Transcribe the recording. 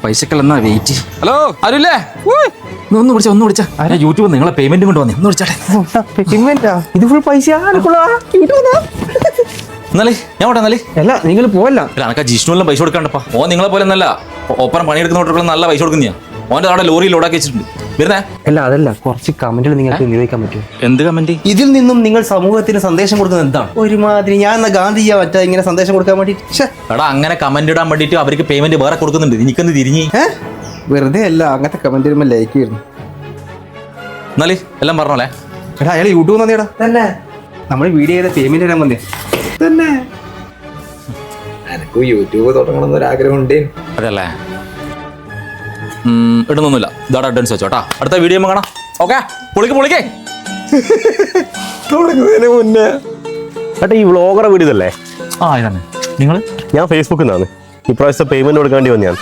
പൈസക്കെല്ലാം wait. Hello ആരുല്ലേ? ഒന്ന് വിളിച്ചാ ആരാ? യൂട്യൂബ് നിങ്ങളെ പേയ്മെന്റ് കൊണ്ട് വന്നേ, ഒന്ന് വിളിച്ചാട്ടെ. ഇത് ഫുൾ പൈസ എന്നാലേ ഞാൻ ഓട്ടെ. എന്നാലേ അല്ല നിങ്ങൾ പോവല്ല. അനക്കാ ജിഷ്ണുവെല്ലാം പൈസ കൊടുക്കാണ്ടപ്പാ. ഓ നിങ്ങളെ പോലെ ഒന്നല്ല, ഒപ്പരം പണിയെടുക്കുന്നവർക്ക് നല്ല പൈസ കൊടുക്കുന്ന. ഓൻ്റെ അവിടെ ലോറി ലോഡാക്കി വെച്ചിട്ടുണ്ട്. വരുന്നേ. അല്ല അതല്ല, കുറച്ച് കമന്റുകൾ നിങ്ങൾക്ക് നിർവഹിക്കാൻ പറ്റുമോ? എന്ത് കമന്റ്? ഇതിൽ നിന്നും നിങ്ങൾ സമൂഹത്തിന് സന്ദേശം കൊടുക്കുന്നത് എന്താണ്? ഒരുമാതിരി ഞാൻ എന്നാ ഗാന്ധിജിയാ മറ്റാ ഇങ്ങനെ സന്ദേശം കൊടുക്കാൻ വേണ്ടിട്ട്. എടാ അങ്ങനെ കമന്റ് ഇടാൻ വേണ്ടിട്ട് അവർക്ക് പേയ്മെന്റ് വേറെ കൊടുക്കുന്നുണ്ട്. എനിക്കൊന്ന് തിരിഞ്ഞ് വെറുതെ അല്ല, അങ്ങനത്തെ കമന്റ് വരുമ്പോ ലൈക്ക് വരുന്നു. എന്നാലേ എല്ലാം പറഞ്ഞോളേ. എടാ അയാൾ യൂട്യൂബ് തന്നെയാടാ. തന്നെ നമ്മൾ വീഡിയോ ചെയ്ത പേയ്മെന്റ് തരാൻ വന്നേ. തന്നെ എനക്ക് യൂട്യൂബ് തുടങ്ങണം ഒരാഗ്രഹം ഉണ്ട്. അതല്ലേ ഇടുന്നൊന്നുമില്ല. ഇതാടെ അഡ്വാൻസ് വെച്ചോട്ടാ. അടുത്ത വീഡിയോ കാണാം. ഓക്കെ പൊളിക്കേ. തുടങ്ങുന്നതിന് മുന്നേ ഏട്ടാ ഈ വ്ളോഗറെ വീഡിയോ ഇതല്ലേ? ഇതാണ് നിങ്ങൾ? ഞാൻ ഫേസ്ബുക്കിൽ നിന്നാണ്. ഇപ്രാവശ്യത്തെ പേയ്മെന്റ് കൊടുക്കേണ്ടി വന്നു ഞാൻ.